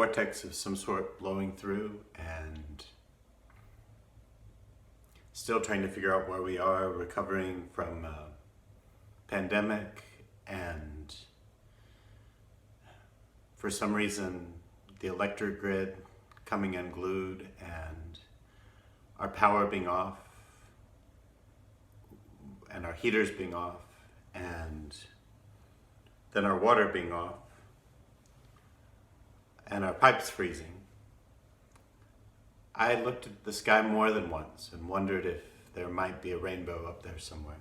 vortex of some sort blowing through, and still trying to figure out where we are, recovering from a pandemic, and for some reason the electric grid coming unglued and our power being off and our heaters being off and then our water being off and our pipes freezing. I looked at the sky more than once and wondered if there might be a rainbow up there somewhere.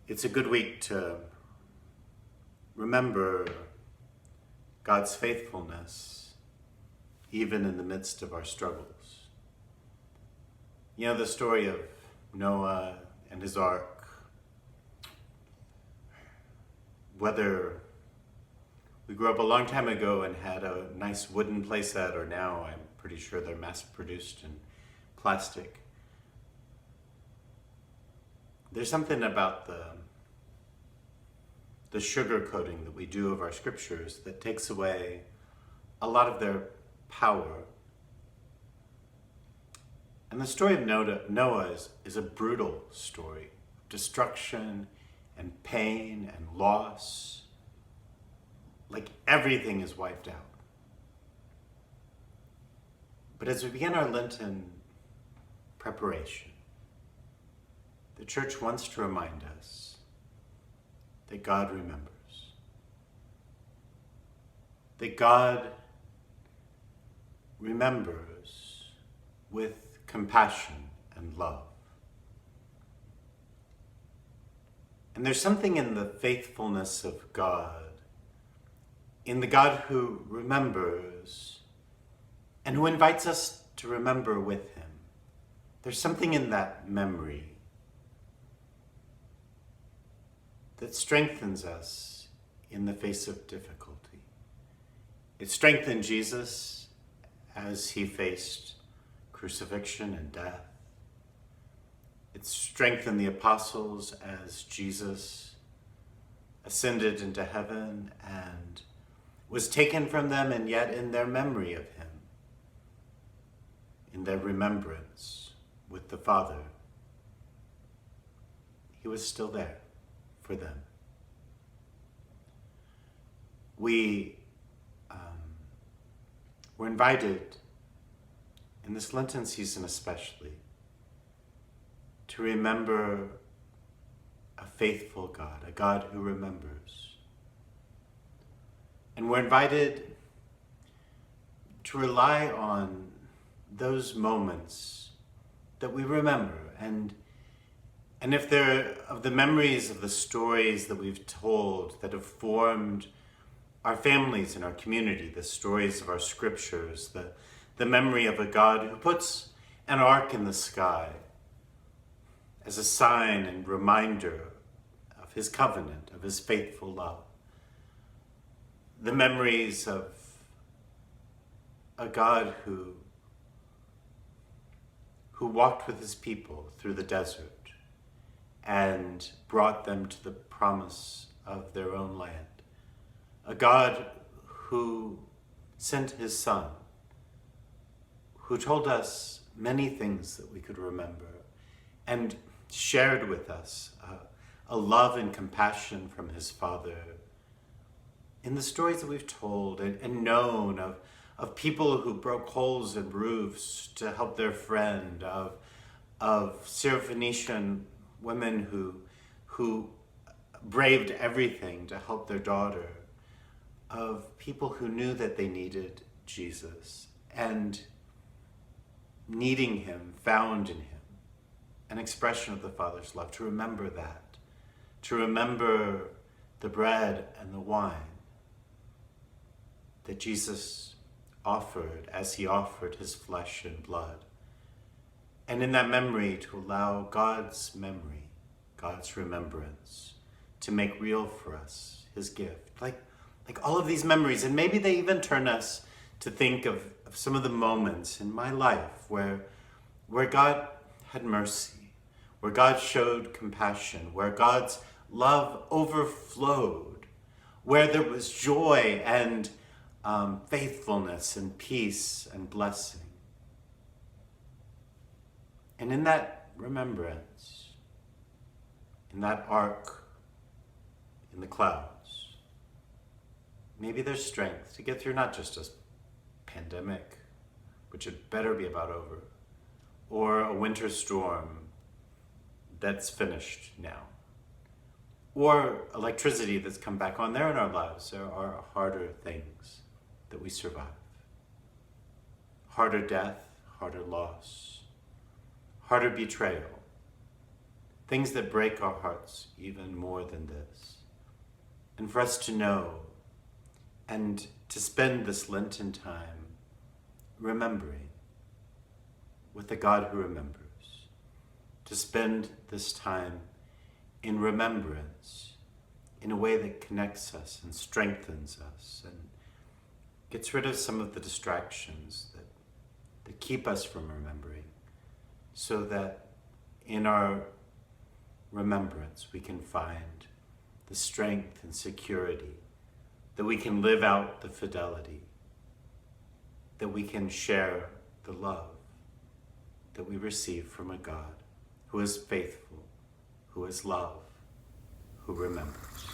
It's a good week to remember God's faithfulness even in the midst of our struggles. You know the story of Noah and his ark, whether we grew up a long time ago and had a nice wooden playset, or now I'm pretty sure they're mass-produced in plastic. There's something about the sugar coating that we do of our scriptures that takes away a lot of their power. And the story of Noah is a brutal story. Destruction and pain and loss. Like everything is wiped out. But as we begin our Lenten preparation, the church wants to remind us that God remembers. That God remembers with compassion and love. And there's something in the faithfulness of God, in the God who remembers and who invites us to remember with him. There's something in that memory that strengthens us in the face of difficulty. It strengthened Jesus as he faced crucifixion and death. It strengthened the apostles as Jesus ascended into heaven and was taken from them, and yet in their memory of him, in their remembrance with the Father, he was still there for them. We were invited in this Lenten season especially to remember a faithful God, a God who remembers. And we're invited to rely on those moments that we remember. And if there are of the memories of the stories that we've told that have formed our families and our community, the stories of our scriptures, the memory of a God who puts an ark in the sky as a sign and reminder of his covenant, of his faithful love. The memories of a God who walked with his people through the desert and brought them to the promise of their own land. A God who sent his Son, who told us many things that we could remember and shared with us a love and compassion from his Father in the stories that we've told and known of people who broke holes in roofs to help their friend, of Syrophoenician women who braved everything to help their daughter, of people who knew that they needed Jesus and needing him, found in him an expression of the Father's love, to remember that, to remember the bread and the wine that Jesus offered as he offered his flesh and blood. And in that memory, to allow God's memory, God's remembrance, to make real for us his gift. Like all of these memories, and maybe they even turn us to think of some of the moments in my life where God had mercy, where God showed compassion, where God's love overflowed where there was joy and faithfulness and peace and blessing. And in that remembrance, in that ark in the clouds, maybe there's strength to get through not just a pandemic, which had better be about over, or a winter storm that's finished now, or electricity that's come back on there in our lives. There are harder things that we survive. Harder death, harder loss, harder betrayal. Things that break our hearts even more than this. And for us to know and to spend this Lenten time remembering with the God who remembers. To spend this time in remembrance in a way that connects us and strengthens us and gets rid of some of the distractions that keep us from remembering, so that in our remembrance we can find the strength and security, that we can live out the fidelity, that we can share the love that we receive from a God who is faithful, who is love, who remembers.